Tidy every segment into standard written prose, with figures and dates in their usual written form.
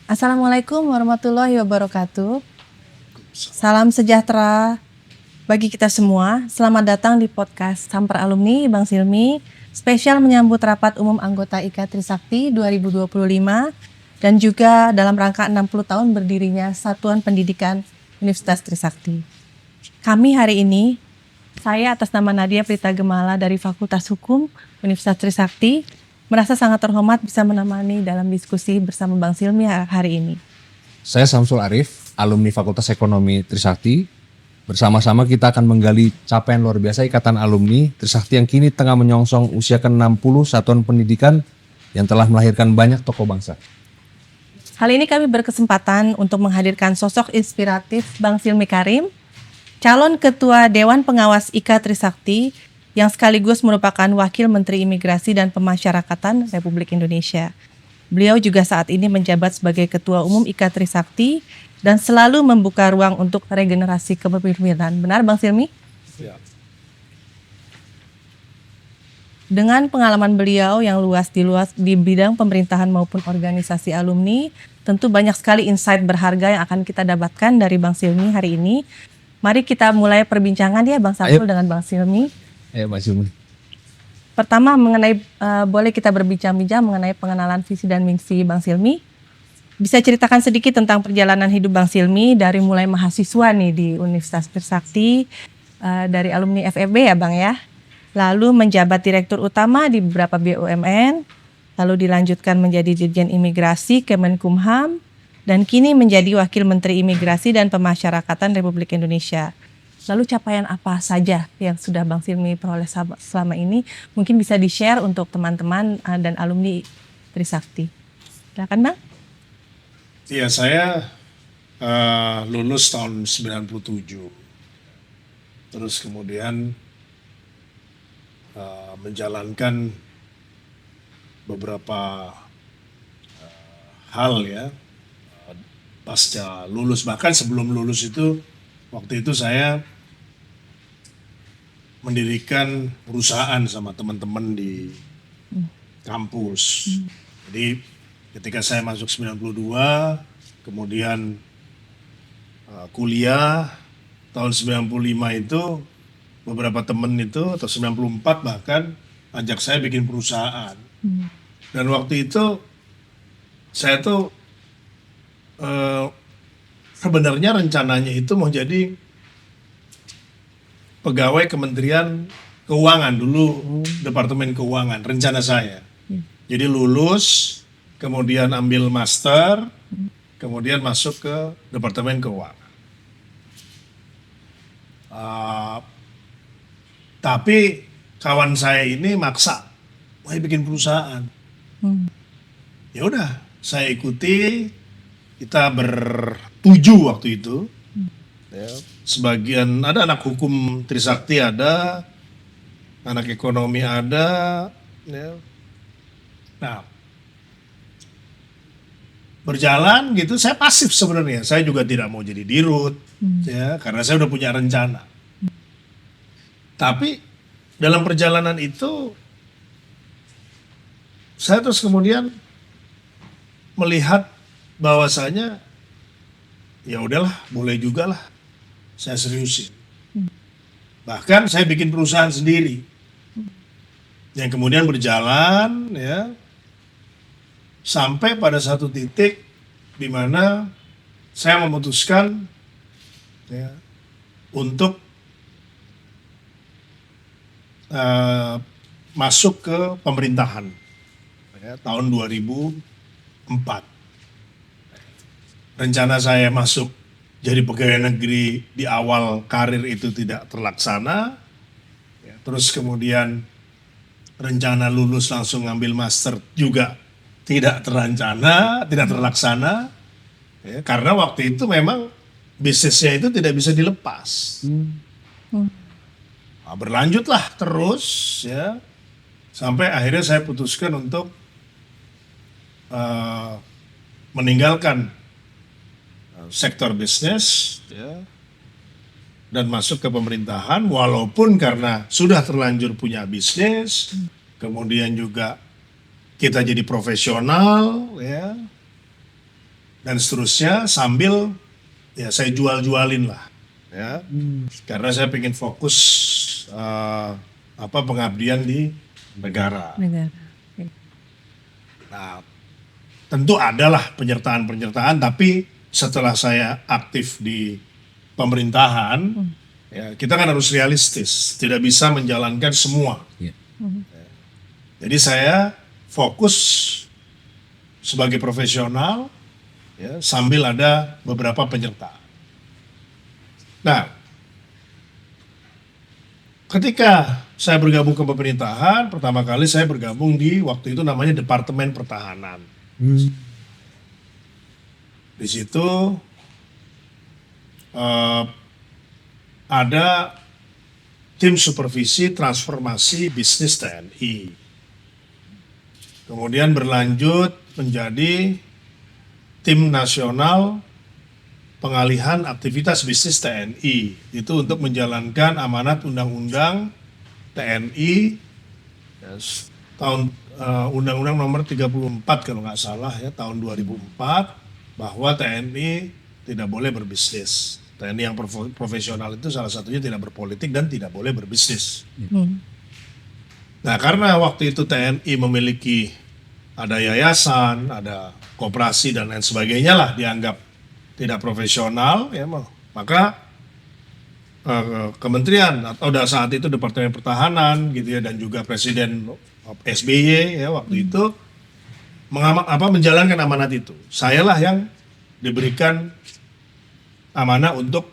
Assalamualaikum warahmatullahi wabarakatuh. Salam sejahtera bagi kita semua. Selamat datang di podcast Samper Alumni Bang Silmi, spesial menyambut rapat umum anggota IKA Trisakti 2025 dan juga dalam rangka 60 tahun berdirinya Satuan Pendidikan Universitas Trisakti. Kami hari ini, saya atas nama Nadia Prita Gemala dari Fakultas Hukum Universitas Trisakti, merasa sangat terhormat bisa menemani dalam diskusi bersama Bang Silmi hari ini. Saya Samsul Arif, alumni Fakultas Ekonomi Trisakti. Bersama-sama kita akan menggali capaian luar biasa Ikatan Alumni Trisakti yang kini tengah menyongsong usia ke-60 satuan pendidikan yang telah melahirkan banyak tokoh bangsa. Kali ini kami berkesempatan untuk menghadirkan sosok inspiratif Bang Silmi Karim, calon Ketua Dewan Pengawas IKA Trisakti, yang sekaligus merupakan Wakil Menteri Imigrasi dan Pemasyarakatan Republik Indonesia. Beliau juga saat ini menjabat sebagai Ketua Umum IKA Trisakti dan selalu membuka ruang untuk regenerasi kepemimpinan. Benar Bang Silmi? Ya. Dengan pengalaman beliau yang luas di bidang pemerintahan maupun organisasi alumni, tentu banyak sekali insight berharga yang akan kita dapatkan dari Bang Silmi hari ini. Mari kita mulai perbincangan ya Bang Samsul dengan Bang Silmi. Pak Silmi. Pertama mengenai boleh kita berbincang-bincang mengenai pengenalan visi dan misi Bang Silmi. Bisa ceritakan sedikit tentang perjalanan hidup Bang Silmi dari mulai mahasiswa nih di Universitas Trisakti, dari alumni FEB ya Bang ya. Lalu menjabat Direktur Utama di beberapa BUMN, lalu dilanjutkan menjadi Dirjen Imigrasi Kemenkumham, dan kini menjadi Wakil Menteri Imigrasi dan Pemasyarakatan Republik Indonesia. Lalu capaian apa saja yang sudah Bang Silmi peroleh selama ini? Mungkin bisa di-share untuk teman-teman dan alumni Trisakti. Silakan Bang. Iya, saya lulus tahun 97. Terus kemudian menjalankan beberapa hal ya. Pasca lulus, bahkan sebelum lulus itu, waktu itu saya mendirikan perusahaan sama teman-teman di kampus. Jadi ketika saya masuk 92, kemudian kuliah tahun 95 itu beberapa teman itu, atau 94 bahkan, ajak saya bikin perusahaan. Dan waktu itu saya tuh sebenarnya rencananya itu mau jadi pegawai Kementerian Keuangan dulu, Departemen Keuangan, rencana saya. Jadi lulus, kemudian ambil master, kemudian masuk ke Departemen Keuangan. Tapi kawan saya ini maksa, mau bikin perusahaan. Ya udah, saya ikuti, kita bertujuh waktu itu. Ya, sebagian ada anak hukum Trisakti, ada anak ekonomi, ada ya. Nah, berjalan gitu, saya pasif sebenarnya. Saya juga tidak mau jadi dirut ya, karena saya udah punya rencana. Tapi dalam perjalanan itu saya terus kemudian melihat bahwasanya ya udahlah, boleh juga lah saya seriusin. Bahkan saya bikin perusahaan sendiri yang kemudian berjalan ya, sampai pada satu titik di mana saya memutuskan ya, untuk masuk ke pemerintahan ya, tahun 2004. Rencana saya masuk jadi pegawai negeri di awal karir itu tidak terlaksana. Ya, terus kemudian rencana lulus langsung ngambil master juga tidak terlaksana. Ya, karena waktu itu memang bisnisnya itu tidak bisa dilepas. Nah, berlanjutlah terus ya, sampai akhirnya saya putuskan untuk meninggalkan sektor bisnis ya, dan masuk ke pemerintahan, walaupun karena sudah terlanjur punya bisnis, kemudian juga kita jadi profesional ya, dan seterusnya, sambil ya saya jual-jualin lah, ya, karena saya pengen fokus pengabdian di negara. Negara. Nah, tentu adalah penyertaan-penyertaan, tapi setelah saya aktif di pemerintahan, ya, kita kan harus realistis, tidak bisa menjalankan semua. Iya. Jadi saya fokus sebagai profesional, ya, sambil ada beberapa penyertaan. Nah, ketika saya bergabung ke pemerintahan, pertama kali saya bergabung di waktu itu namanya Departemen Pertahanan. Di situ ada tim supervisi transformasi bisnis TNI. Kemudian berlanjut menjadi tim nasional pengalihan aktivitas bisnis TNI. Itu untuk menjalankan amanat undang-undang TNI tahun Undang-Undang nomor 34 kalau nggak salah ya, tahun 2004, bahwa TNI tidak boleh berbisnis. TNI yang profesional itu salah satunya tidak berpolitik dan tidak boleh berbisnis. Nah, karena waktu itu TNI memiliki ada yayasan, ada koperasi dan lain sebagainya lah, dianggap tidak profesional, ya, maka kementerian atau saat itu Departemen Pertahanan gitu ya, dan juga Presiden SBY ya waktu itu menjalankan amanat itu. Sayalah yang diberikan amanah untuk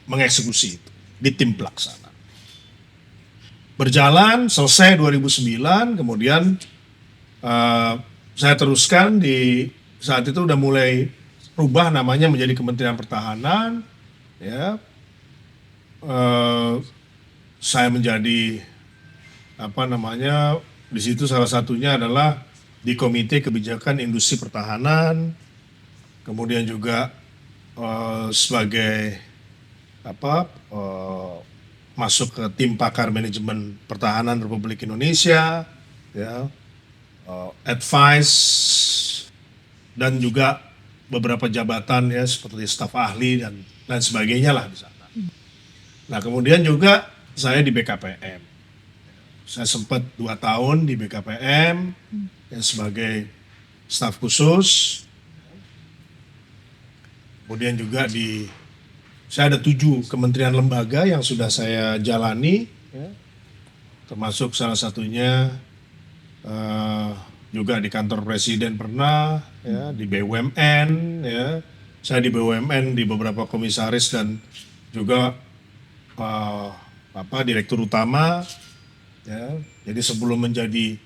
mengeksekusi itu di tim pelaksana. Berjalan selesai 2009, kemudian saya teruskan di saat itu udah mulai rubah namanya menjadi Kementerian Pertahanan, ya. Saya menjadi di situ salah satunya adalah di Komite Kebijakan Industri Pertahanan, kemudian juga sebagai masuk ke tim pakar manajemen pertahanan Republik Indonesia, ya, advice, dan juga beberapa jabatan ya seperti staf ahli dan lain sebagainya lah di sana. Nah, kemudian juga saya di BKPM. Saya sempat 2 tahun di BKPM ya, sebagai staf khusus. Kemudian juga saya ada 7 kementerian lembaga yang sudah saya jalani, ya, termasuk salah satunya juga di kantor presiden pernah, ya, di BUMN, ya. Saya di BUMN di beberapa komisaris dan juga direktur utama, ya. Jadi sebelum menjadi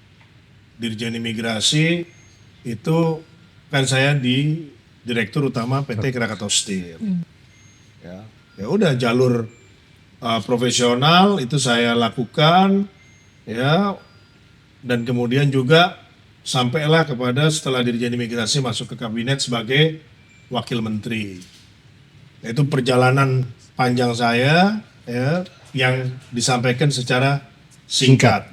Dirjen Imigrasi itu kan saya di direktur utama PT Krakatau Steel. Ya udah, jalur profesional itu saya lakukan, ya, dan kemudian juga sampailah kepada setelah Dirjen Imigrasi masuk ke kabinet sebagai wakil menteri. Itu perjalanan panjang saya, ya, yang disampaikan secara singkat.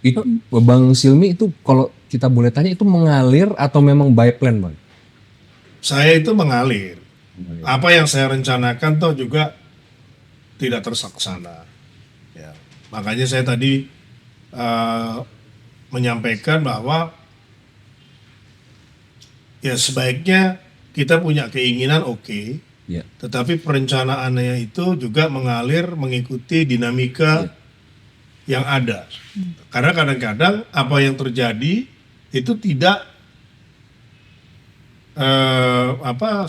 Itu Bang Silmi itu kalau kita boleh tanya itu mengalir atau memang by plan, Bang? Saya itu mengalir. Apa yang saya rencanakan toh juga tidak terlaksana. Ya, makanya saya tadi menyampaikan bahwa ya sebaiknya kita punya keinginan oke, Ya. tetapi perencanaannya itu juga mengalir mengikuti dinamika yang ada. Karena kadang-kadang apa yang terjadi itu tidak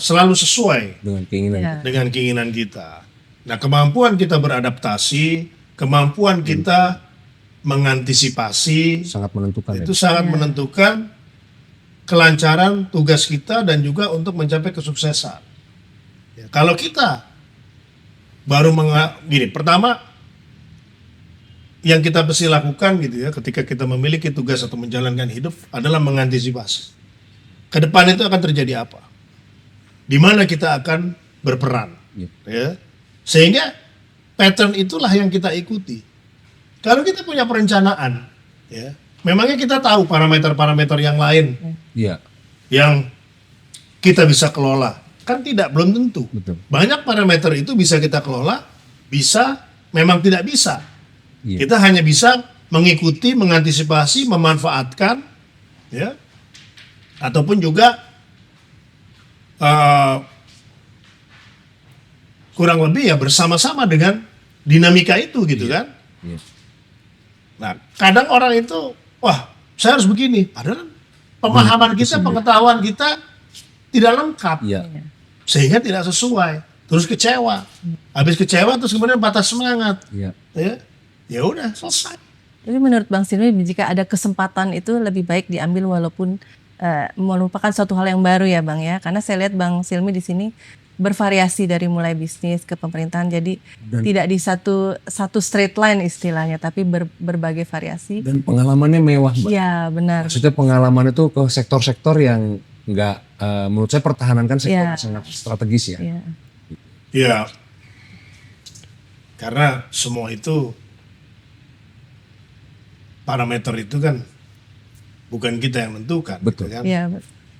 selalu sesuai Dengan keinginan. Ya. dengan keinginan kita. Nah, kemampuan kita beradaptasi, kemampuan kita mengantisipasi, Sangat menentukan. itu sangat menentukan kelancaran tugas kita dan juga untuk mencapai kesuksesan. Ya, kalau kita baru pertama yang kita mesti lakukan gitu ya, ketika kita memiliki tugas atau menjalankan hidup adalah mengantisipasi. Ke depan itu akan terjadi apa? Di mana kita akan berperan, ya. Sehingga pattern itulah yang kita ikuti. Kalau kita punya perencanaan, ya, memangnya kita tahu parameter-parameter yang lain Iya, yang kita bisa kelola? Kan tidak, belum tentu. betul. Banyak parameter itu bisa kita kelola, bisa, memang tidak bisa. Iya. Kita hanya bisa mengikuti, mengantisipasi, memanfaatkan, ya, ataupun juga kurang lebih ya bersama-sama dengan dinamika itu gitu kan. Iya. Nah, kadang orang itu, wah, saya harus begini. Padahal pemahaman kita, pengetahuan kita tidak lengkap. Iya. Sehingga tidak sesuai. Terus kecewa. Habis kecewa terus kemudian patah semangat. Iya. Ya udah selesai. Jadi menurut Bang Silmi, jika ada kesempatan itu lebih baik diambil walaupun merupakan suatu hal yang baru ya Bang ya. Karena saya lihat Bang Silmi di sini bervariasi dari mulai bisnis ke pemerintahan. Jadi tidak di satu straight line istilahnya, tapi berbagai variasi. Dan pengalamannya mewah, Mbak. Iya benar. Maksudnya pengalaman itu ke sektor-sektor yang nggak, menurut saya pertahanan kan sektor Iya. sangat strategis ya. Iya. Ya, karena semua itu parameter itu kan bukan kita yang menentukan. Betul. Gitu kan? Iya.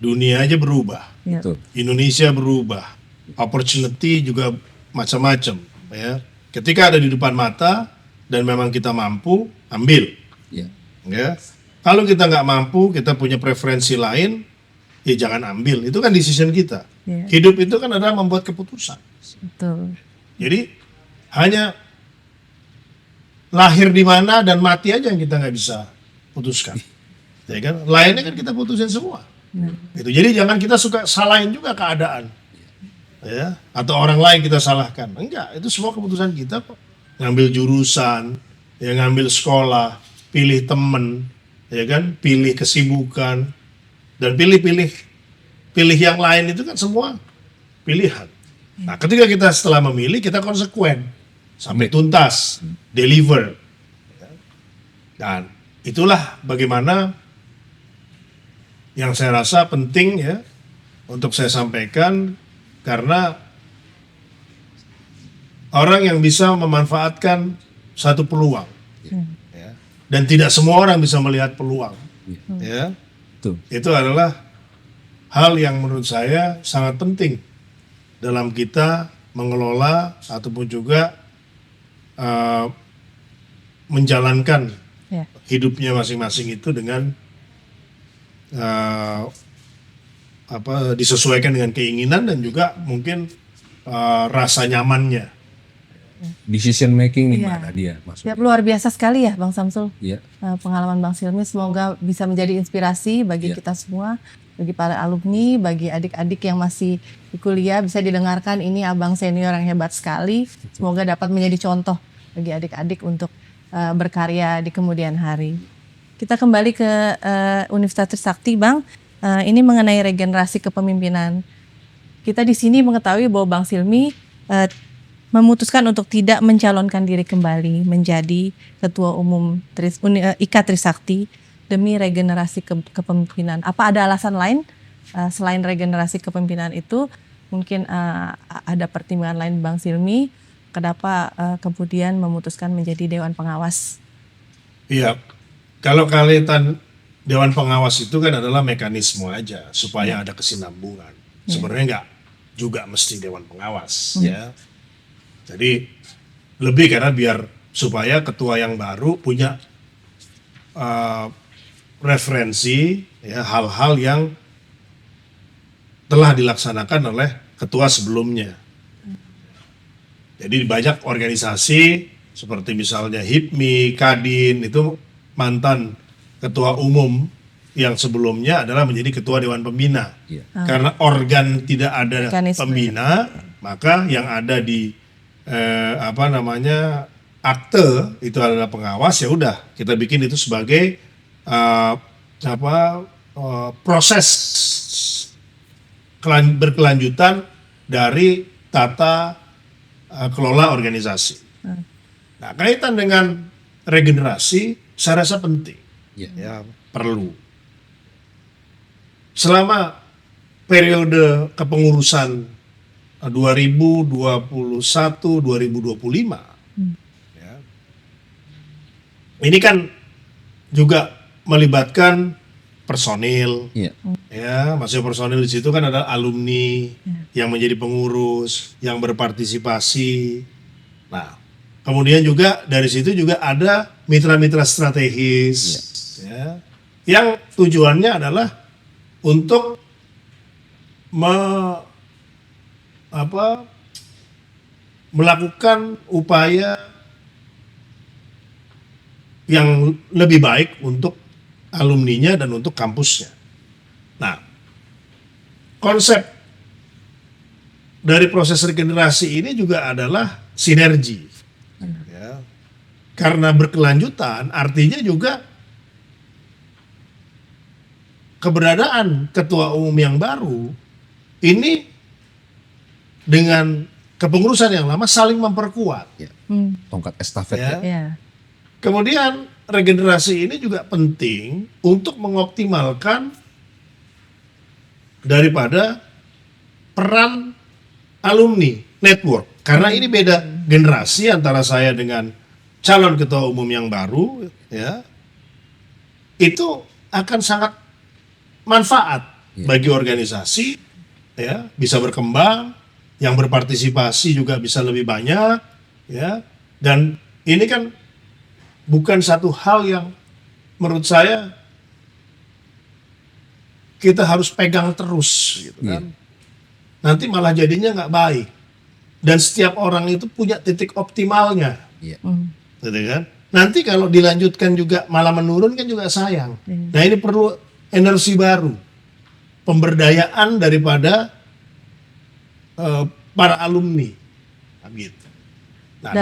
Dunia aja berubah, Iya. Betul. Indonesia berubah, opportunity juga macam-macam. Ya, ketika ada di depan mata dan memang kita mampu, ambil. Iya. Ya, kalau kita nggak mampu, kita punya preferensi lain, ya jangan ambil. Itu kan decision kita. Iya. Hidup itu kan adalah membuat keputusan. Betul. Jadi hanya lahir di mana dan mati aja yang kita nggak bisa putuskan, ya kan? Lainnya kan kita putusin semua. Gitu. Jadi jangan kita suka salahin juga keadaan, ya, atau orang lain kita salahkan. Enggak, itu semua keputusan kita kok. Ngambil jurusan, ya ngambil sekolah, pilih temen, ya kan, pilih kesibukan, dan pilih yang lain itu kan semua pilihan. Nah, ketika kita setelah memilih, kita konsekuen sampai tuntas, deliver. Dan itulah bagaimana yang saya rasa penting ya untuk saya sampaikan, karena orang yang bisa memanfaatkan satu peluang, ya, dan tidak semua orang bisa melihat peluang, ya, Betul. itu adalah hal yang menurut saya sangat penting dalam kita mengelola ataupun juga menjalankan Ya. hidupnya masing-masing itu dengan disesuaikan dengan keinginan dan juga mungkin rasa nyamannya. Decision making di Iya. mana dia maksudnya. Ya, luar biasa sekali ya Bang Samsul. Iya. Pengalaman Bang Silmi semoga bisa menjadi inspirasi bagi Iya. kita semua, bagi para alumni, bagi adik-adik yang masih di kuliah bisa didengarkan, ini abang senior yang hebat sekali. Semoga dapat menjadi contoh bagi adik-adik untuk berkarya di kemudian hari. Kita kembali ke Universitas Trisakti, Bang. Ini mengenai regenerasi kepemimpinan. Kita di sini mengetahui bahwa Bang Silmi memutuskan untuk tidak mencalonkan diri kembali menjadi Ketua Umum IKA Trisakti demi regenerasi kepemimpinan. Apa ada alasan lain selain regenerasi kepemimpinan itu? Mungkin ada pertimbangan lain Bang Silmi, kenapa kemudian memutuskan menjadi Dewan Pengawas? Iya, kalau kaitan Dewan Pengawas itu kan adalah mekanisme aja supaya ada kesinambungan. Sebenarnya nggak juga mesti Dewan Pengawas, ya. Jadi lebih karena biar supaya ketua yang baru punya referensi, ya, hal-hal yang telah dilaksanakan oleh ketua sebelumnya. Jadi banyak organisasi seperti misalnya HIPMI, Kadin itu mantan ketua umum yang sebelumnya adalah menjadi ketua Dewan Pembina. Iya. Karena organ tidak ada Mekanisme. pembina, maka yang ada di akte itu adalah pengawas. Ya udah, kita bikin itu sebagai proses berkelanjutan dari tata kelola organisasi. Nah, kaitan dengan regenerasi saya rasa penting, Iya. ya, perlu. Selama periode kepengurusan 2021-2025, ya, ini kan juga melibatkan personil. Iya. Ya, maksudnya personil di situ kan ada alumni yang menjadi pengurus, yang berpartisipasi. Nah, kemudian juga dari situ juga ada mitra-mitra strategis, ya, yang tujuannya adalah untuk melakukan upaya yang lebih baik untuk alumninya dan untuk kampusnya. Nah, konsep dari proses regenerasi ini juga adalah sinergi. Ya. Karena berkelanjutan, artinya juga keberadaan ketua umum yang baru ini dengan kepengurusan yang lama saling memperkuat. Tongkat estafet Ya. ya. Ya. Kemudian regenerasi ini juga penting untuk mengoptimalkan daripada peran alumni network. Karena ini beda generasi antara saya dengan calon ketua umum yang baru, ya. Itu akan sangat manfaat bagi organisasi, ya, bisa berkembang, yang berpartisipasi juga bisa lebih banyak, ya. Dan ini kan bukan satu hal yang menurut saya kita harus pegang terus, gitu kan. Nanti malah jadinya nggak baik. Dan setiap orang itu punya titik optimalnya, Iya. gitu kan. Nanti kalau dilanjutkan juga malah menurun kan juga sayang. Nah, ini perlu energi baru, pemberdayaan daripada para alumni, gitu. Nah,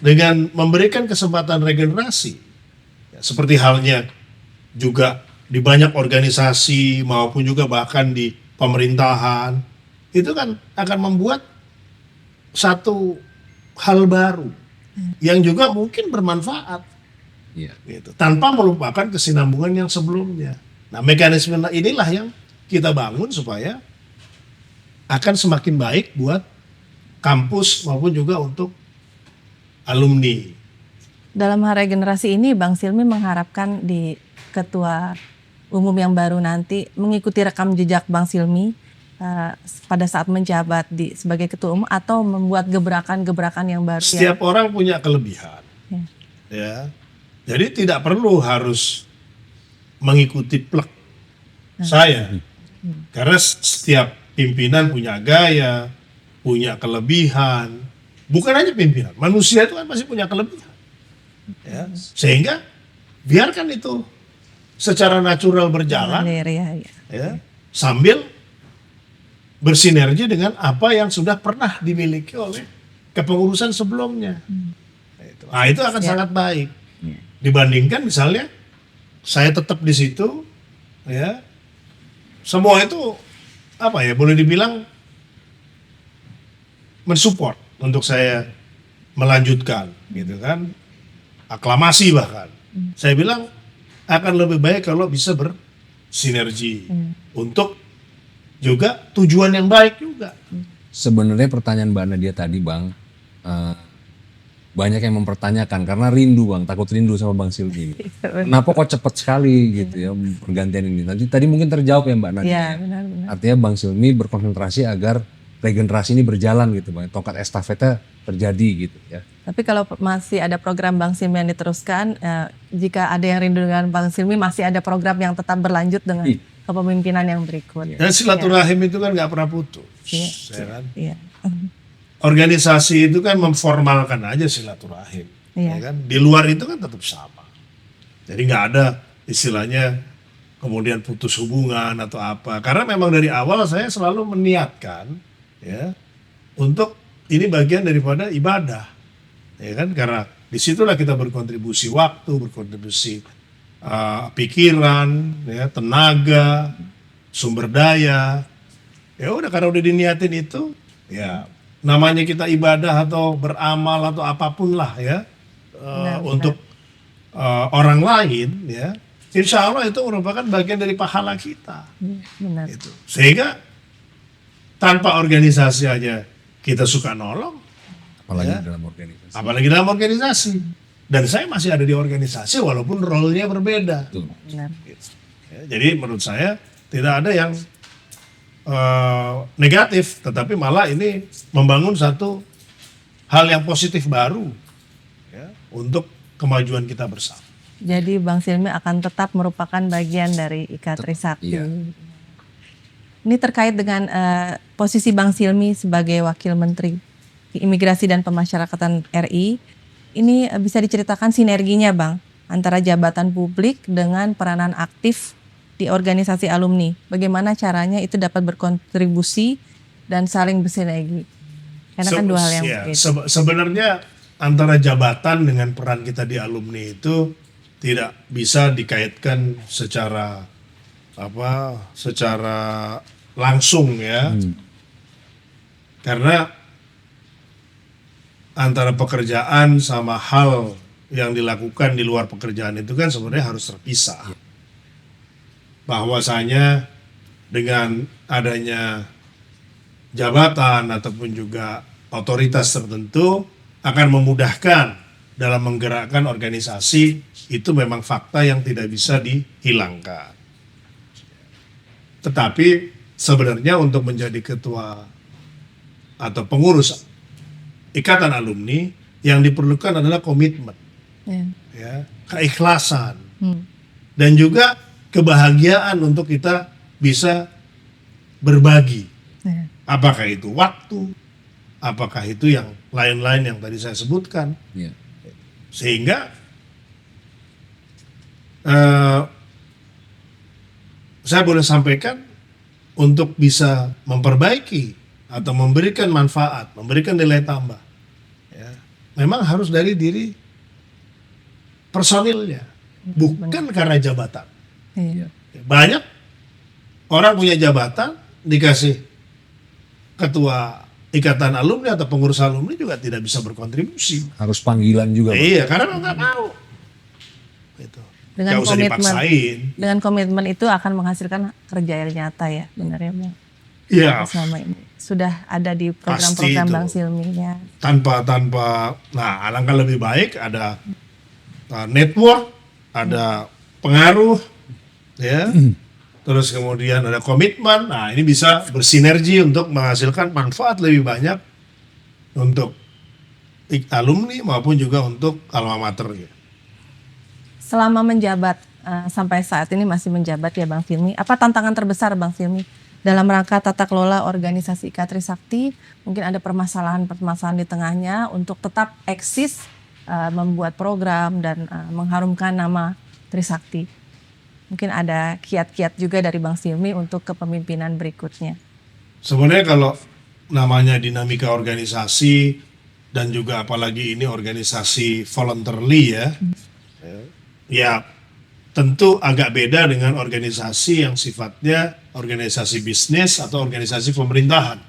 dengan memberikan kesempatan regenerasi, ya, seperti halnya juga di banyak organisasi maupun juga bahkan di pemerintahan, itu kan akan membuat satu hal baru yang juga mungkin bermanfaat, Iya. gitu, tanpa melupakan kesinambungan yang sebelumnya. Nah, mekanisme inilah yang kita bangun supaya akan semakin baik buat kampus maupun juga untuk alumni. Dalam hal regenerasi ini, Bang Silmi mengharapkan di ketua umum yang baru nanti mengikuti rekam jejak Bang Silmi pada saat menjabat sebagai ketua umum atau membuat gebrakan-gebrakan yang baru. Setiap orang punya kelebihan, ya. Jadi tidak perlu harus mengikuti plek saya, karena setiap pimpinan punya gaya, punya kelebihan. Bukan hanya pimpinan, manusia itu kan pasti punya kelebihan, ya. Sehingga biarkan itu secara natural berjalan, Mengalir, ya. ya, sambil bersinergi dengan apa yang sudah pernah dimiliki oleh kepengurusan sebelumnya. Nah, itu akan sangat baik dibandingkan misalnya saya tetap di situ, ya, semua itu apa ya, boleh dibilang mensupport untuk saya melanjutkan, gitu kan, aklamasi bahkan. Saya bilang akan lebih baik kalau bisa bersinergi untuk juga tujuan yang baik juga. Sebenarnya pertanyaan Mbak Nadia tadi, Bang, banyak yang mempertanyakan karena rindu, Bang, takut rindu sama Bang Silmi. Kenapa kok cepat sekali gitu ya pergantian ini? Nanti tadi mungkin terjawab ya Mbak Nadia. Iya, benar-benar. Artinya Bang Silmi berkonsentrasi agar regenerasi ini berjalan gitu, Bang. Tongkat estafetnya terjadi gitu ya. Tapi kalau masih ada program Bang Silmi yang diteruskan, jika ada yang rindu dengan Bang Silmi, masih ada program yang tetap berlanjut dengan kepemimpinan yang berikut. Dan silaturahim itu kan nggak pernah putus, ya kan? Iya. Organisasi itu kan memformalkan aja silaturahim, ya kan? Di luar itu kan tetap sama. Jadi nggak ada istilahnya kemudian putus hubungan atau apa. Karena memang dari awal saya selalu meniatkan, ya, untuk ini bagian daripada ibadah, ya kan? Karena disitulah kita berkontribusi waktu, berkontribusi pikiran, ya, tenaga, sumber daya. Ya udah, karena udah diniatin itu, ya namanya kita ibadah atau beramal atau apapun lah, ya, untuk orang lain, ya, insya Allah itu merupakan bagian dari pahala kita. Benar. Itu. Sehingga tanpa organisasi aja kita suka nolong, Apalagi Ya. dalam organisasi. apalagi dalam organisasi. dan saya masih ada di organisasi walaupun role-nya berbeda. Betul. Benar. Ya, jadi menurut saya tidak ada yang negatif, tetapi malah ini membangun satu hal yang positif baru ya, untuk kemajuan kita bersama. Jadi Bang Silmi akan tetap merupakan bagian dari IKA Trisakti. Iya. Ini terkait dengan posisi Bang Silmi sebagai Wakil Menteri Imigrasi dan Pemasyarakatan RI. Ini bisa diceritakan sinerginya Bang antara jabatan publik dengan peranan aktif di organisasi alumni. Bagaimana caranya itu dapat berkontribusi dan saling bersinergi. Karena kan dua hal yang berbeda. Sebenarnya antara jabatan dengan peran kita di alumni itu tidak bisa dikaitkan secara langsung ya. Karena antara pekerjaan sama hal yang dilakukan di luar pekerjaan itu kan sebenarnya harus terpisah. Bahwasanya dengan adanya jabatan ataupun juga otoritas tertentu akan memudahkan dalam menggerakkan organisasi, itu memang fakta yang tidak bisa dihilangkan. Tetapi sebenarnya untuk menjadi ketua atau pengurus ikatan alumni yang diperlukan adalah komitmen, ya, keikhlasan, dan juga kebahagiaan untuk kita bisa berbagi. Apakah itu waktu, apakah itu yang lain-lain yang tadi saya sebutkan. Iya. Sehingga saya boleh sampaikan untuk bisa memperbaiki atau memberikan manfaat, memberikan nilai tambah, ya, memang harus dari diri personilnya, bukan karena jabatan. Iya. Banyak orang punya jabatan, dikasih ketua ikatan alumni atau pengurus alumni juga tidak bisa berkontribusi. Harus panggilan juga. Pak. Iya, karena nggak mau. Gitu. Dengan Nggak usah komitmen. dipaksain. Dengan komitmen itu akan menghasilkan kerja yang nyata ya, benar ya Bang? Iya, Selama ini sudah ada di Pasti program-program itu. Bang Silmi ya. tanpa alangkah lebih baik ada network, ada pengaruh, ya. Terus kemudian ada komitmen. Nah, ini bisa bersinergi untuk menghasilkan manfaat lebih banyak untuk alumni maupun juga untuk alma mater. Ya. Selama menjabat sampai saat ini masih menjabat ya Bang Silmi, apa tantangan terbesar Bang Silmi dalam rangka tata kelola organisasi IKA Trisakti? Mungkin ada permasalahan-permasalahan di tengahnya untuk tetap eksis membuat program dan mengharumkan nama Trisakti. Mungkin ada kiat-kiat juga dari Bang Silmi untuk kepemimpinan berikutnya. Sebenarnya kalau namanya dinamika organisasi dan juga apalagi ini organisasi voluntarily ya tentu agak beda dengan organisasi yang sifatnya organisasi bisnis atau organisasi pemerintahan.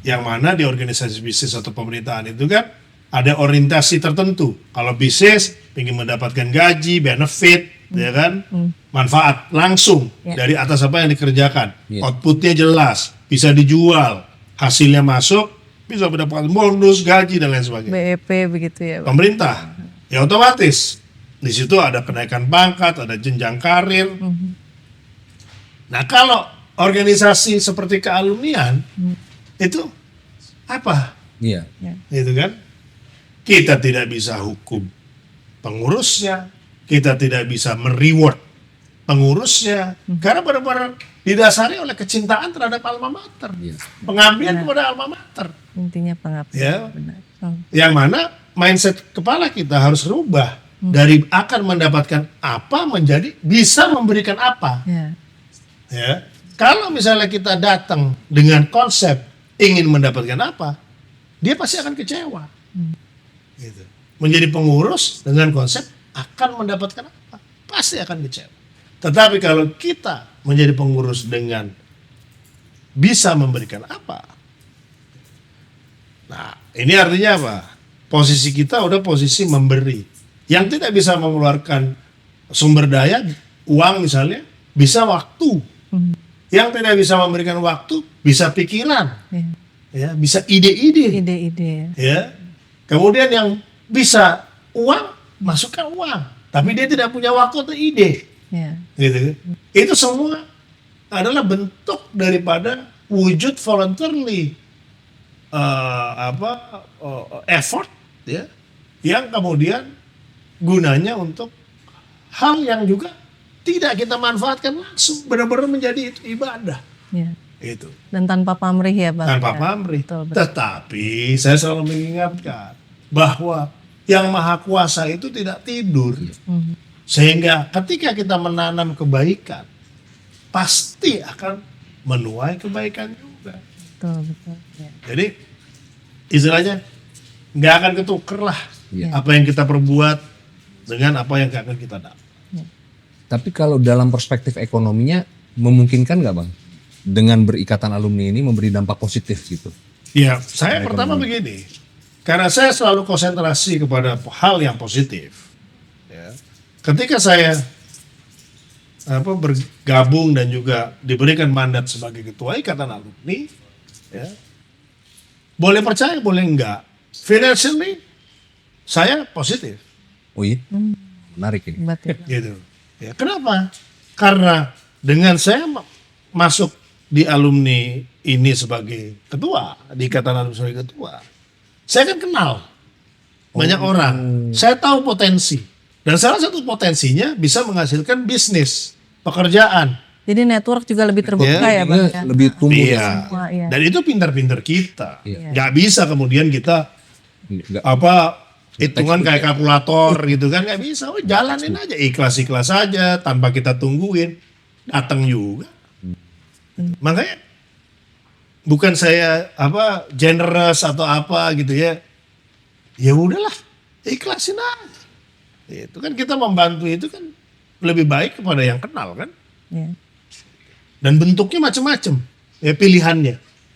Yang mana di organisasi bisnis atau pemerintahan itu kan ada orientasi tertentu. Kalau bisnis ingin mendapatkan gaji, benefit, ya kan, manfaat langsung dari atas apa yang dikerjakan. Outputnya jelas, bisa dijual, hasilnya masuk, bisa mendapatkan bonus, gaji dan lain sebagainya. BEP begitu ya Bang? Pemerintah, ya otomatis di situ ada kenaikan pangkat, ada jenjang karir. Nah kalau organisasi seperti kealumnian itu apa? Iya. Itu kan? Kita tidak bisa hukum pengurusnya, kita tidak bisa mereward pengurusnya, karena benar-benar didasari oleh kecintaan terhadap alma mater, pengabdian kepada alma mater. Intinya pengabdian. Ya. Benar. Yang mana mindset kepala kita harus rubah dari akan mendapatkan apa menjadi bisa memberikan apa. Ya. Ya, kalau misalnya kita datang dengan konsep ingin mendapatkan apa, dia pasti akan kecewa. Gitu. Menjadi pengurus dengan konsep akan mendapatkan apa, pasti akan kecewa. Tetapi kalau kita menjadi pengurus dengan bisa memberikan apa, nah ini artinya apa? Posisi kita udah posisi memberi. Yang tidak bisa mengeluarkan sumber daya, uang misalnya, bisa waktu. Yang tidak bisa memberikan waktu, bisa pikiran, ya, bisa ide-ide. Ide-ide. Ya. Kemudian yang bisa uang, masukkan uang, tapi dia tidak punya waktu atau ide, Ya. gitu. Itu semua adalah bentuk daripada wujud voluntarily effort, ya, yang kemudian gunanya untuk hal yang juga tidak kita manfaatkan langsung, benar-benar menjadi itu ibadah, Ya. itu. Dan tanpa pamrih ya Bang. Tanpa Ya. pamrih. Betul, betul. Tetapi saya selalu mengingatkan bahwa yang Maha Kuasa itu tidak tidur. Mhm. Sehingga ketika kita menanam kebaikan, pasti akan menuai kebaikan juga. Betul, betul. Ya. Jadi istilahnya nggak akan ketuker lah Iya. apa yang kita perbuat dengan apa yang akan kita dapat. Tapi kalau dalam perspektif ekonominya memungkinkan nggak Bang? Dengan berikatan alumni ini memberi dampak positif gitu. Ya, saya pertama begini, karena saya selalu konsentrasi kepada hal yang positif. Ya. Ketika saya bergabung dan juga diberikan mandat sebagai ketua ikatan alumni, ya, boleh percaya boleh enggak, financially saya positif, Oh iya, menarik ini. Hebat ya. gitu. Ya, kenapa? Karena dengan saya masuk di alumni ini sebagai ketua, di ikatan alumni sebagai ketua, saya kan kenal banyak orang, saya tahu potensi, dan salah satu potensinya bisa menghasilkan bisnis, pekerjaan. Jadi network juga lebih terbuka ya Bang ya. Lebih tumbuh. Iya. Semua, iya. Dan itu pintar-pintar kita. Iya. Nggak bisa kemudian kita Nggak- hitungan kayak kalkulator gitu kan, nggak bisa. Oh, jalanin aja, ikhlas-ikhlas aja tanpa kita tungguin, datang juga. Makanya bukan saya generous atau apa gitu ya. Ya udahlah, ikhlasin aja. Itu kan kita membantu itu kan lebih baik kepada yang kenal kan. Ya. Dan bentuknya macam-macam. Ya pilihannya.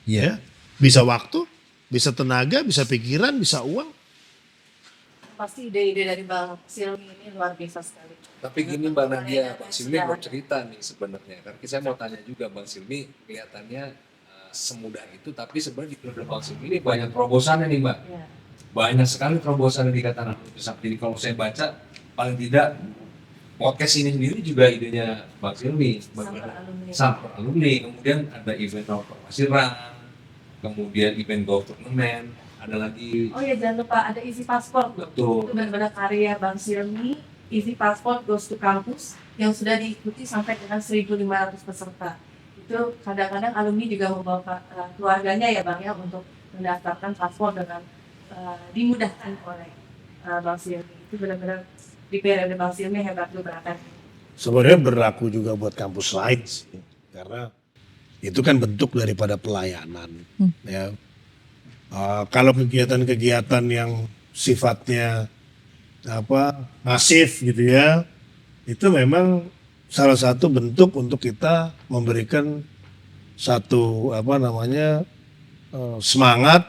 Iya. Ya. Bisa waktu, bisa tenaga, bisa pikiran, bisa uang. Pasti ide-ide dari Bang Silmi ini luar biasa sekali. Tapi gini Mbak Nadia, Bang Silmi mau cerita nih sebenarnya. Karena saya mau tanya juga Bang Silmi, kelihatannya semudah itu, tapi sebenarnya di keluarga Bang Silmi ini banyak terobosannya nih Mbak. Ya. Banyak sekali terobosan di Ikatan Alumni Trisakti. Jadi kalau saya baca, paling tidak podcast ini sendiri juga idenya Bang Silmi. Samper alumni. Kemudian ada event Pamasiran, kemudian event golf turnamen, ada lagi Oh ya jangan lupa ada Easy Passport. betul. Itu benar-benar karya Bang Silmi. Easy Passport Goes to Campus yang sudah diikuti sampai dengan 1.500 peserta. Itu kadang-kadang alumni juga membawa keluarganya ya Bang ya untuk mendaftarkan paspor dengan dimudahkan oleh Bang Silmi. Itu benar-benar di periode Bang Silmi hebat juga kan. Sebenarnya berlaku juga buat kampus lain sih. Karena itu kan bentuk daripada pelayanan. Ya. Kalau kegiatan-kegiatan yang sifatnya masif gitu ya, itu memang salah satu bentuk untuk kita memberikan satu semangat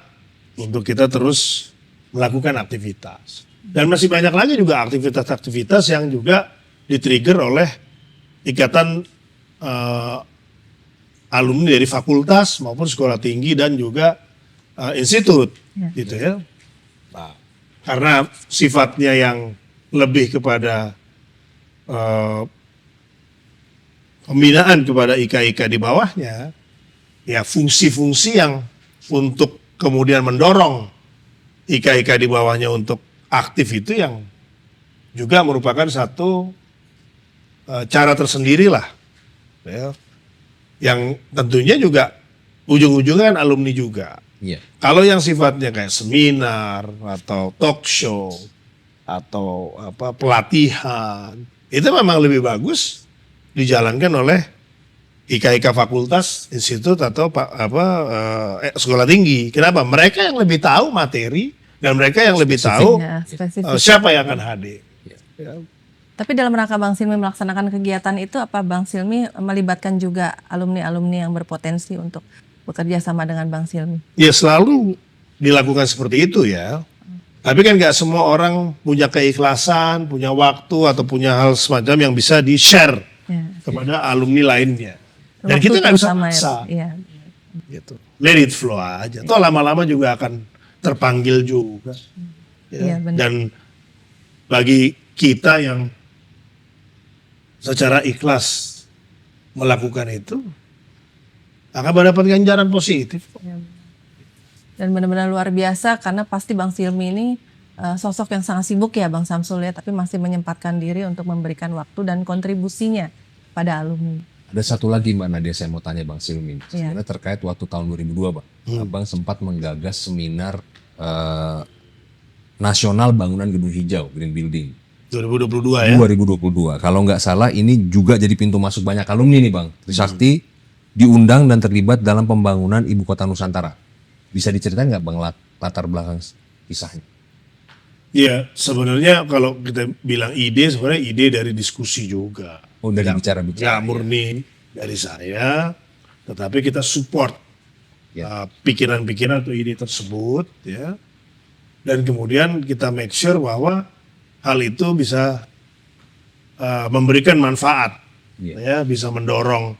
untuk kita terus melakukan aktivitas. Dan masih banyak lagi juga aktivitas-aktivitas yang juga di-trigger oleh ikatan alumni dari fakultas maupun sekolah tinggi dan juga institut, gitu ya. Nah, karena sifatnya yang lebih kepada pembinaan kepada IKA-IKA di bawahnya, ya fungsi-fungsi yang untuk kemudian mendorong IKA-IKA di bawahnya untuk aktif itu yang juga merupakan satu cara tersendiri lah, ya, yang tentunya juga ujung-ujungnya kan alumni juga. Iya. Kalau yang sifatnya kayak seminar atau talk show atau pelatihan, itu memang lebih bagus dijalankan oleh IKA-IKA fakultas, institut atau sekolah tinggi. Kenapa? Mereka yang lebih tahu materi dan mereka yang lebih tahu Ya, spesifik. siapa yang akan hadir. Ya. Tapi dalam rangka Bang Silmi melaksanakan kegiatan itu, apa Bang Silmi melibatkan juga alumni-alumni yang berpotensi untuk bekerja sama dengan Bang Silmi? Ya selalu dilakukan seperti itu ya. Tapi kan nggak semua orang punya keikhlasan, punya waktu atau punya hal semacam yang bisa di-share Ya. kepada alumni lainnya. Dan Waktu kita nggak bisa terutama ya, maksa. Iya. Gitu. Let it flow aja. Toh lama-lama juga akan terpanggil juga. Iya, Ya. benar. Dan bagi kita yang secara ikhlas melakukan itu akan mendapat ganjaran positif. Dan benar-benar luar biasa karena pasti Bang Silmi ini sosok yang sangat sibuk ya Bang Samsul ya, tapi masih menyempatkan diri untuk memberikan waktu dan kontribusinya pada alumni. Ada satu lagi Mbak Nadia saya mau tanya Bang Silmi. Iya. Sebenarnya terkait waktu tahun 2002 Bang. Abang sempat menggagas seminar nasional bangunan gedung hijau, green building. 2022 ya. 2022. Kalau nggak salah ini juga jadi pintu masuk banyak alumni nih Bang. Trisakti diundang dan terlibat dalam pembangunan Ibu Kota Nusantara. Bisa diceritain nggak Bang latar belakang kisahnya? Iya, sebenarnya kalau kita bilang ide, sebenarnya ide dari diskusi juga. Oh dari Ya, bicara-bicara. murni dari saya, tetapi kita support Ya. pikiran-pikiran atau ide tersebut, ya. Dan kemudian kita make sure bahwa hal itu bisa memberikan manfaat, Iya. ya, bisa mendorong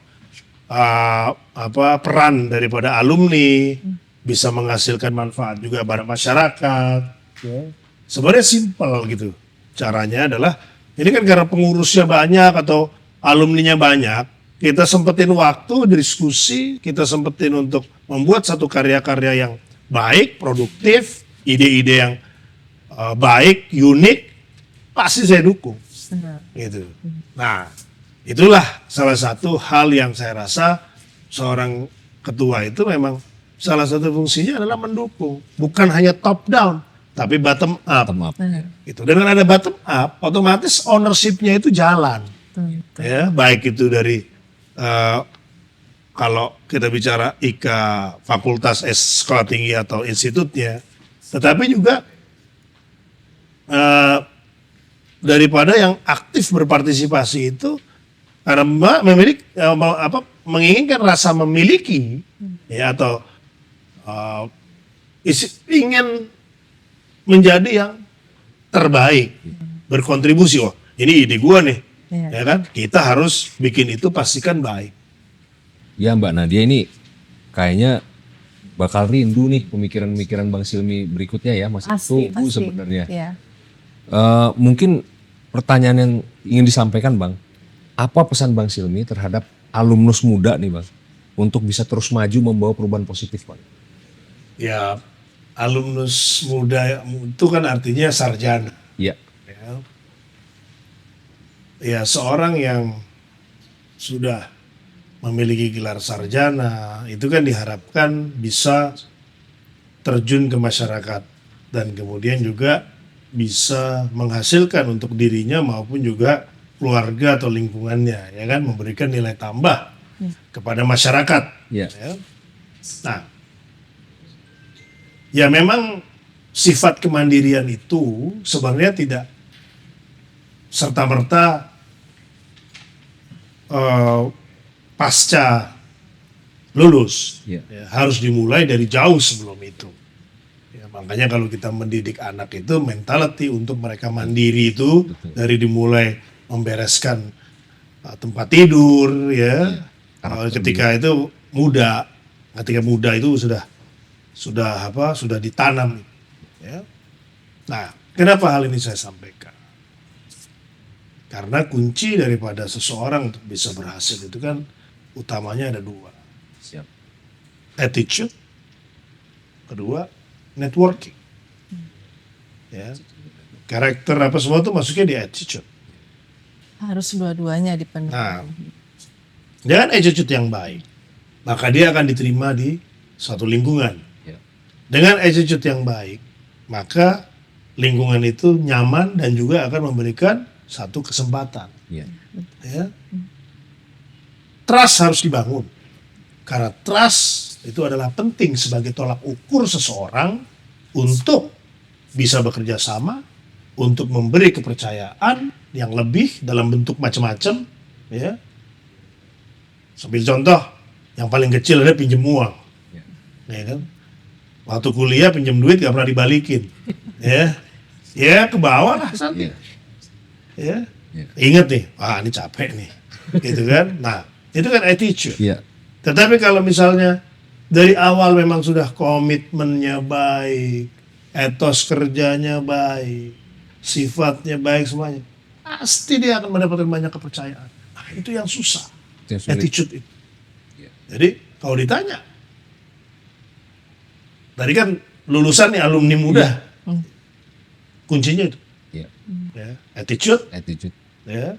peran daripada alumni, bisa menghasilkan manfaat juga pada masyarakat. Ya. Sebenarnya simpel gitu. Caranya adalah ini kan karena pengurusnya banyak atau alumninya banyak, kita sempetin waktu diskusi, kita sempetin untuk membuat satu karya-karya yang baik, produktif, ide-ide yang baik, unik, pasti saya dukung. Gitu. Nah, itulah salah satu hal yang saya rasa seorang ketua itu memang salah satu fungsinya adalah mendukung, bukan hanya top down, tapi bottom up. Bottom up. Itu dengan ada bottom up, otomatis ownership-nya itu jalan. Ya, baik itu dari kalau kita bicara IKA fakultas sekolah tinggi atau institutnya, tetapi juga daripada yang aktif berpartisipasi itu karena memiliki menginginkan rasa memiliki ya atau ingin menjadi yang terbaik, berkontribusi. Oh, ini ide gua nih, ya kan? Kita harus bikin itu pastikan baik. Ya Mbak Nadia ini kayaknya bakal rindu nih pemikiran-pemikiran Bang Silmi berikutnya ya, masih tunggu sebenarnya. Ya. Mungkin pertanyaan yang ingin disampaikan Bang, apa pesan Bang Silmi terhadap alumnus muda nih Bang, untuk bisa terus maju membawa perubahan positif Bang? Ya, alumnus muda itu kan artinya sarjana. Iya. Ya, seorang yang sudah memiliki gelar sarjana itu kan diharapkan bisa terjun ke masyarakat dan kemudian juga bisa menghasilkan untuk dirinya maupun juga keluarga atau lingkungannya, ya kan, memberikan nilai tambah kepada masyarakat. Iya. Ya. Nah, ya memang sifat kemandirian itu sebenarnya tidak serta-merta pasca lulus. Iya. Ya, harus dimulai dari jauh sebelum itu. Ya, makanya kalau kita mendidik anak itu mentality untuk mereka mandiri itu dari dimulai membereskan tempat tidur ya. Ketika itu muda, ketika muda itu sudah ditanam ya. Nah, kenapa hal ini saya sampaikan? Karena kunci daripada seseorang untuk bisa berhasil itu kan utamanya ada dua. Siap. Attitude, kedua networking. Ya. Karakter apa semua itu masuknya di attitude. Harus dua-duanya dipenuhi. Nah, dengan attitude yang baik, maka dia akan diterima di suatu lingkungan. Ya. Dengan attitude yang baik, maka lingkungan itu nyaman dan juga akan memberikan satu kesempatan. Iya. Ya. Trust harus dibangun. Karena trust itu adalah penting sebagai tolak ukur seseorang untuk bisa bekerja sama, untuk memberi kepercayaan yang lebih dalam bentuk macam-macam. Ya. Sambil contoh, yang paling kecil ada pinjam uang. Ya kan? Waktu kuliah pinjam duit gak pernah dibalikin. Ya ke bawah lah nanti. Ya. Ingat nih, ini capek nih. Gitu kan? Nah, itu kan attitude. Iya. Tetapi kalau misalnya dari awal memang sudah komitmennya baik, etos kerjanya baik, sifatnya baik semuanya, pasti dia akan mendapatkan banyak kepercayaan. Nah, itu yang susah, Itu yang sulit. attitude itu. Iya. Jadi kalau ditanya, tadi kan lulusan nih alumni muda, kuncinya itu, Iya. ya, attitude, Attitude, ya,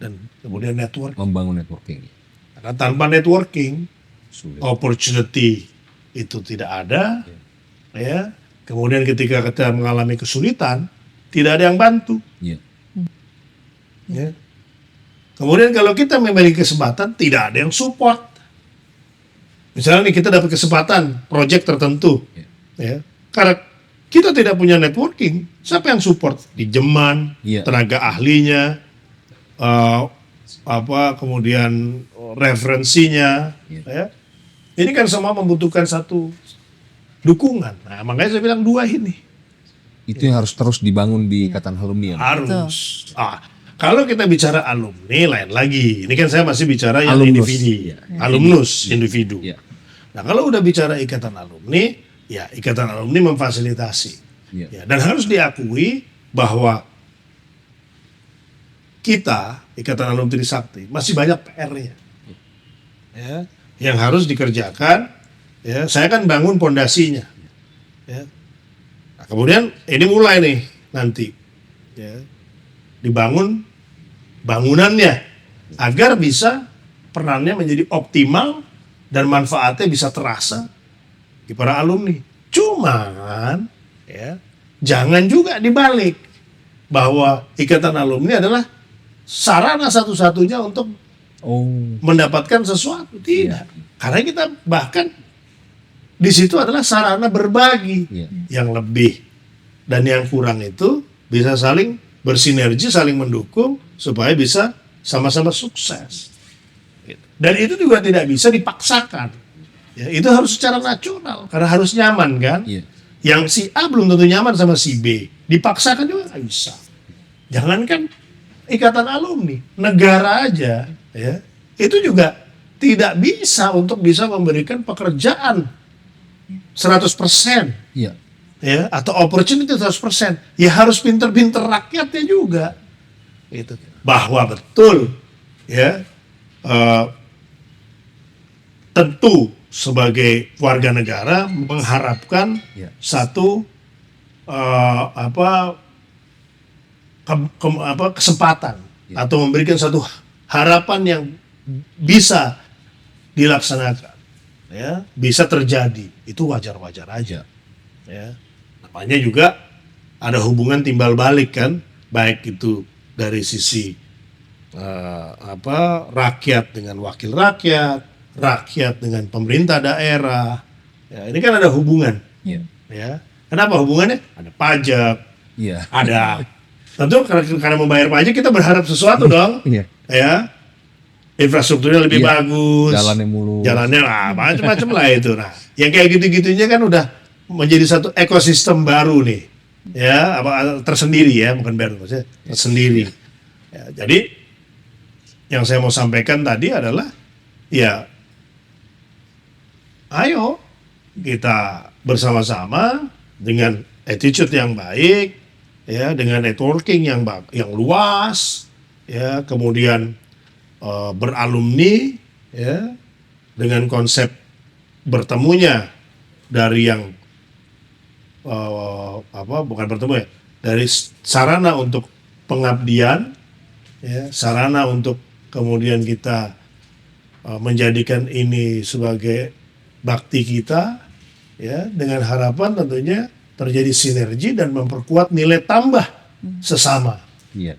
dan kemudian network. membangun networking. Karena tanpa networking, Sulit. opportunity itu tidak ada, ya. Kemudian ketika kita mengalami kesulitan, tidak ada yang bantu. Iya. Ya. Kemudian kalau kita memiliki kesempatan, tidak ada yang support. Misalnya nih kita dapat kesempatan project tertentu, ya. Karena kita tidak punya networking, siapa yang support? Pinjaman, Iya. tenaga ahlinya, kemudian referensinya, ya. Ini kan semua membutuhkan satu dukungan. Nah, makanya saya bilang dua ini Itu yang harus terus dibangun di ikatan alumni ya. harus. Kalau kita bicara alumni lain lagi. Ini kan saya masih bicara yang Alumnus. individu, Iya. alumnus, individu. Iya. Nah, kalau udah bicara ikatan alumni, ya ikatan alumni memfasilitasi. Iya. Ya, dan harus diakui bahwa kita, Ikatan Alumni Trisakti, masih banyak PR-nya. Ya, yang harus dikerjakan. Ya, saya kan bangun pondasinya. Ya. Nah, kemudian ini mulai nih nanti. Ya, dibangun bangunannya agar bisa perannya menjadi optimal dan manfaatnya bisa terasa di para alumni. Cuman ya, jangan juga dibalik bahwa ikatan alumni adalah sarana satu-satunya untuk Oh. mendapatkan sesuatu. Tidak. Karena kita bahkan di situ adalah sarana berbagi. Iya. Yang lebih dan yang kurang itu bisa saling bersinergi, saling mendukung supaya bisa sama-sama sukses. Dan itu juga tidak bisa dipaksakan. Ya, itu harus secara natural karena harus nyaman kan. Iya. Yang si A belum tentu nyaman sama si B, dipaksakan juga nggak bisa. Jangankan ikatan alumni, negara aja, ya itu juga tidak bisa untuk bisa memberikan pekerjaan 100%. Iya. Ya, atau opportunity 100%, ya harus pinter-pinter rakyatnya juga, gitu. Bahwa betul, ya tentu sebagai warga negara mengharapkan Ya. satu kesempatan atau memberikan satu harapan yang bisa dilaksanakan, ya bisa terjadi, itu wajar-wajar aja. Ya, namanya juga ada hubungan timbal balik kan, baik itu dari sisi rakyat dengan wakil rakyat, rakyat dengan pemerintah daerah. Ya, ini kan ada hubungan. Iya. Ya, kenapa hubungannya? Ada pajak, Iya. ada tentu karena membayar pajak kita berharap sesuatu dong. Iya. Ya, infrastrukturnya lebih Iya. bagus, Jalannya mulus. jalannya macam-macam lah itu. Nah, yang kayak gitu-gitunya kan udah menjadi satu ekosistem baru nih, ya tersendiri ya, bukan baru, maksudnya tersendiri. Ya, jadi yang saya mau sampaikan tadi adalah ya, ayo kita bersama-sama dengan attitude yang baik, ya dengan networking yang luas, ya kemudian beralumni, ya dengan konsep bertemunya dari yang bukan bertemu ya, dari sarana untuk pengabdian, ya sarana untuk kemudian kita menjadikan ini sebagai bakti kita, ya dengan harapan tentunya terjadi sinergi dan memperkuat nilai tambah sesama. Iya.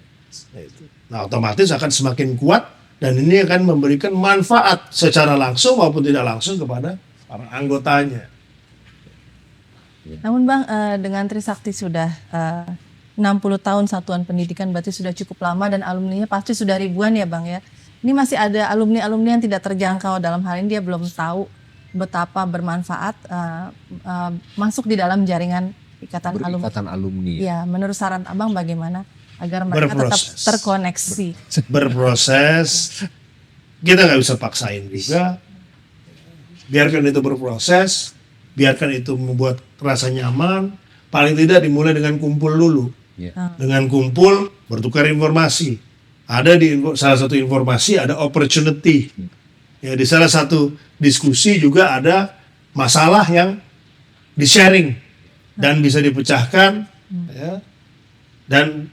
Nah, otomatis akan semakin kuat dan ini akan memberikan manfaat secara langsung maupun tidak langsung kepada para anggotanya. Namun Bang, dengan Trisakti sudah 60 tahun satuan pendidikan, berarti sudah cukup lama dan alumninya pasti sudah ribuan ya Bang ya. Ini masih ada alumni-alumni yang tidak terjangkau, dalam hal ini dia belum tahu betapa bermanfaat masuk di dalam jaringan ikatan alumni. Ikatan alumni. Ya, menurut saran Abang bagaimana agar mereka tetap Berproses. terkoneksi? Berproses, kita nggak bisa paksain juga. Biarkan itu berproses, biarkan itu membuat rasa nyaman. Paling tidak dimulai dengan kumpul dulu. Iya. Dengan kumpul bertukar informasi. Ada di salah satu informasi ada opportunity. Ya, di salah satu diskusi juga ada masalah yang di-sharing dan bisa dipecahkan, ya. Dan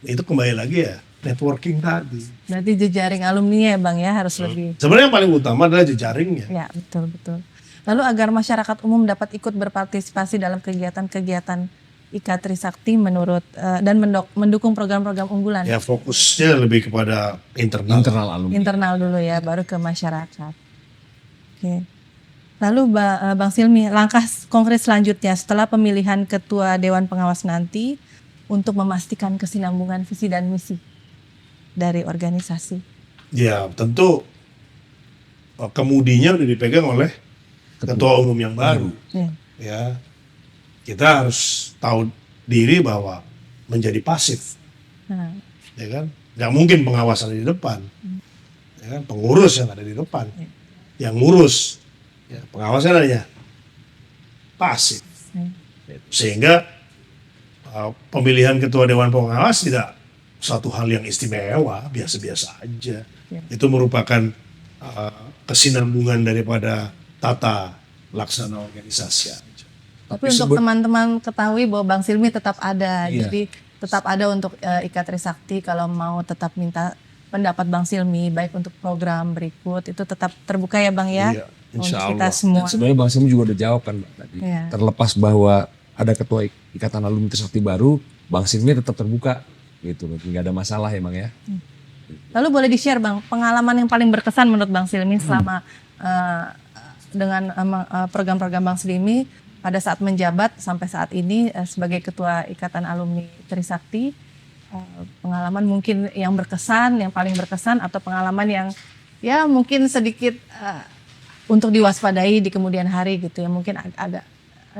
itu kembali lagi ya networking tadi. Berarti jejaring alumni ya Bang ya harus lebih. Sebenarnya yang paling utama adalah jejaringnya. Ya, betul. Lalu agar masyarakat umum dapat ikut berpartisipasi dalam kegiatan-kegiatan IKA Trisakti menurut dan mendukung program-program unggulan. Ya fokusnya lebih kepada internal. Internal alumni. Internal dulu ya, baru ke masyarakat. Oke. Lalu Bang Silmi, langkah konkret selanjutnya setelah pemilihan ketua Dewan Pengawas nanti untuk memastikan kesinambungan visi dan misi dari organisasi. Ya tentu kemudinya udah dipegang oleh ketua umum yang baru. Ya. Ya, kita harus tahu diri bahwa menjadi pasif, Nah, ya kan? Nggak mungkin pengawasan di depan, ya kan? Pengurus yang ada di depan, yang ngurus, ya, pengawasan hanya pasif, sehingga pemilihan ketua Dewan Pengawas tidak suatu hal yang istimewa, biasa-biasa aja. Ya. Itu merupakan kesinambungan daripada tata laksana organisasi aja. Tapi untuk teman-teman ketahui bahwa Bang Silmi tetap ada, Iya. jadi tetap ada untuk IKA Trisakti kalau mau tetap minta pendapat Bang Silmi, baik untuk program berikut itu tetap terbuka ya Bang ya, Iya, untuk insya kita Allah. semua. Dan sebenarnya Bang Silmi juga udah jawab kan Mbak, tadi. Iya. Terlepas bahwa ada ketua Ikatan Alumni Trisakti baru, Bang Silmi tetap terbuka gitu, nggak ada masalah ya Bang ya. Lalu boleh di-share Bang, pengalaman yang paling berkesan menurut Bang Silmi selama dengan program-program Bang Silmi pada saat menjabat sampai saat ini sebagai Ketua Ikatan Alumni Trisakti, pengalaman mungkin yang berkesan, yang paling berkesan atau pengalaman yang ya mungkin sedikit untuk diwaspadai di kemudian hari gitu ya, mungkin agak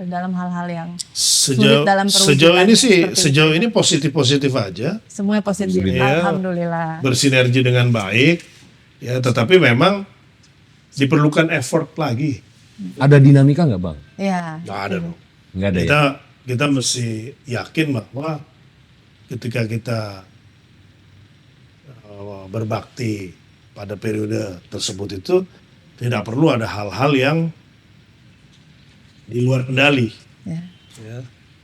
dalam hal-hal yang sulit dalam perwujudan Sejauh ini sih, seperti sejauh ini positif-positif aja, semuanya positif, Iya. alhamdulillah. bersinergi dengan baik, ya. Tetapi memang diperlukan effort lagi. Ada dinamika nggak Bang? Ya. Nggak ada dong. Nggak ada ya? Kita mesti yakin bahwa ketika kita berbakti pada periode tersebut itu tidak perlu ada hal-hal yang di luar kendali. Ya. Ya.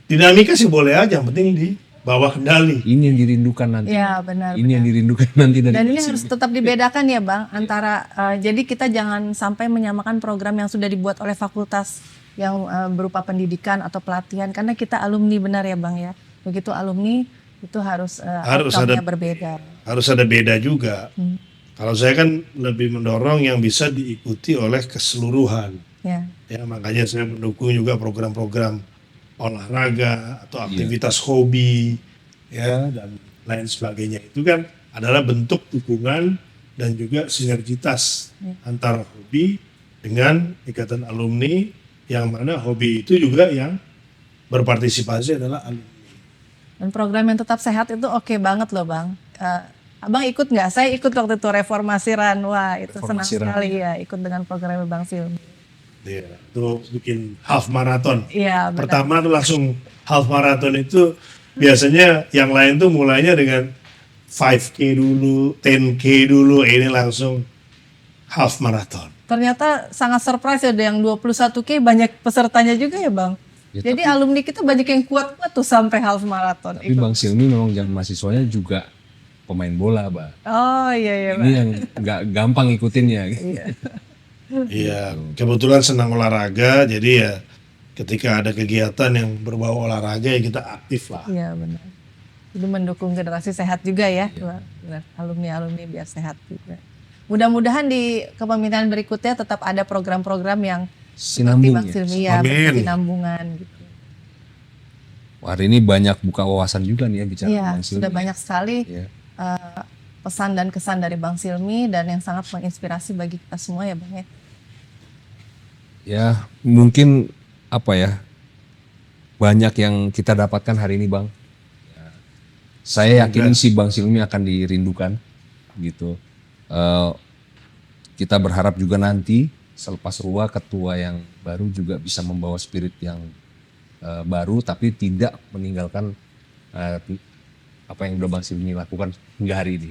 Dinamika sih boleh aja, yang penting di bawah kendali. Ini yang dirindukan nanti. Ya, benar. Ini yang dirindukan nanti dari Dan ini Bang harus Silmi. tetap dibedakan ya Bang antara jadi kita jangan sampai menyamakan program yang sudah dibuat oleh fakultas yang berupa pendidikan atau pelatihan karena kita alumni benar ya Bang ya. Begitu alumni itu harus outcome-nya berbeda. Harus ada beda juga. Kalau saya kan lebih mendorong yang bisa diikuti oleh keseluruhan. Ya. Ya, makanya saya mendukung juga program-program olahraga atau aktivitas hobi, ya, dan lain sebagainya. Itu kan adalah bentuk dukungan dan juga sinergitas antara hobi dengan ikatan alumni, yang mana hobi itu juga yang berpartisipasi adalah alumni. Dan program yang tetap sehat itu oke banget loh Bang. Abang ikut nggak? Saya ikut waktu itu Reformasi Run. Wah itu senang Reformasi Run. sekali ya ikut dengan program Bang Silmi. Ya, itu bikin half marathon. Iya benar. Pertama tuh langsung half marathon itu biasanya yang lain tuh mulainya dengan 5K dulu, 10K dulu, ini langsung half marathon. Ternyata sangat surprise ya, ada yang 21K banyak pesertanya juga ya Bang. Ya, Jadi alumni kita banyak yang kuat-kuat tuh sampai half marathon. Tapi Bang Silmi memang jangan mahasiswanya juga pemain bola, Bang. Oh iya Bang. Ini yang nggak gampang ikutinnya. Iya, kebetulan senang olahraga, jadi ya ketika ada kegiatan yang berbau olahraga ya kita aktif lah. Iya benar. Itu mendukung generasi sehat juga ya. Benar. Alumni-alumni biar sehat juga. Mudah-mudahan di kepemimpinan berikutnya tetap ada program-program yang seperti Sinambung Bang ya. Silmi ya, Amin. berkesinambungan gitu. Wah, hari ini banyak buka wawasan juga nih ya bicara Iya, Bang Silmi. sudah banyak sekali Ya. pesan dan kesan dari Bang Silmi dan yang sangat menginspirasi bagi kita semua ya Bang ya. Ya, mungkin apa ya? Banyak yang kita dapatkan hari ini, Bang. Ya, saya yakin sih Bang Silmi akan dirindukan gitu. Kita berharap juga nanti selepas Rua ketua yang baru juga bisa membawa spirit yang baru tapi tidak meninggalkan eh, apa yang udah Bang Silmi lakukan hingga hari ini.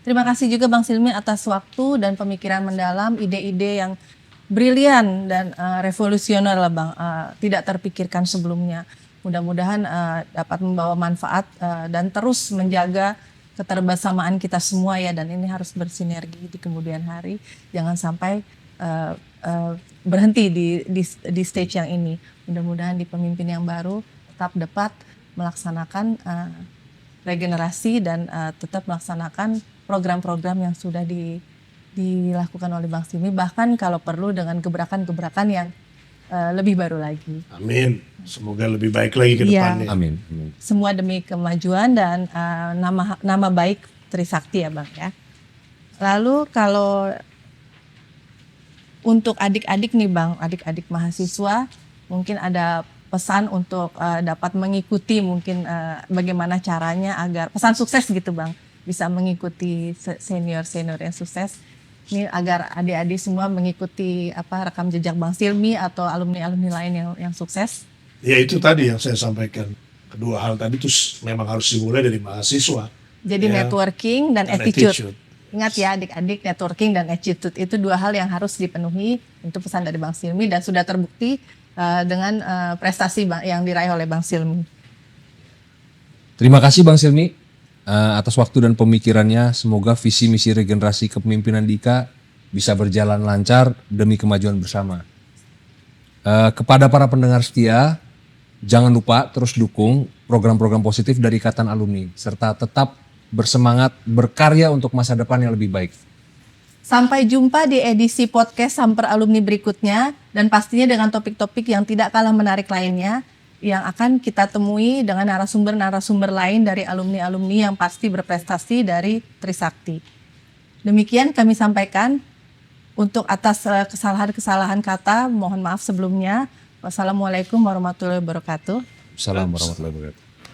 Terima kasih juga Bang Silmi atas waktu dan pemikiran mendalam, ide-ide yang brilian dan revolusioner lah Bang, tidak terpikirkan sebelumnya. Mudah-mudahan dapat membawa manfaat dan terus menjaga keterbersamaan kita semua ya, dan ini harus bersinergi di kemudian hari. Jangan sampai berhenti di stage yang ini. Mudah-mudahan di pemimpin yang baru tetap dapat melaksanakan regenerasi dan tetap melaksanakan program-program yang sudah dilakukan oleh Bang Silmi, bahkan kalau perlu dengan gebrakan-gebrakan yang lebih baru lagi. Amin. Semoga lebih baik lagi ke Iya. depannya. Amin. Semua demi kemajuan dan nama baik Trisakti ya Bang ya. Lalu kalau untuk adik-adik nih Bang, adik-adik mahasiswa, mungkin ada pesan untuk dapat mengikuti mungkin bagaimana caranya agar pesan sukses gitu Bang, bisa mengikuti senior-senior yang sukses. Ini agar adik-adik semua mengikuti rekam jejak Bang Silmi atau alumni-alumni lain yang sukses. Ya itu tadi yang saya sampaikan. Kedua hal tadi itu memang harus dimulai dari mahasiswa. Jadi Ya, networking dan dan attitude. Ingat ya adik-adik, networking dan attitude itu dua hal yang harus dipenuhi. Itu pesan dari Bang Silmi dan sudah terbukti dengan prestasi yang diraih oleh Bang Silmi. Terima kasih Bang Silmi atas waktu dan pemikirannya. Semoga visi misi regenerasi kepemimpinan Dika bisa berjalan lancar demi kemajuan bersama. Kepada para pendengar setia, jangan lupa terus dukung program-program positif dari Ikatan Alumni serta tetap bersemangat berkarya untuk masa depan yang lebih baik. Sampai jumpa di edisi podcast Samper Alumni berikutnya, dan pastinya dengan topik-topik yang tidak kalah menarik lainnya yang akan kita temui dengan narasumber-narasumber lain dari alumni-alumni yang pasti berprestasi dari Trisakti. Demikian kami sampaikan. Untuk atas kesalahan-kesalahan kata, mohon maaf sebelumnya. Wassalamualaikum warahmatullahi wabarakatuh. Assalamualaikum warahmatullahi wabarakatuh.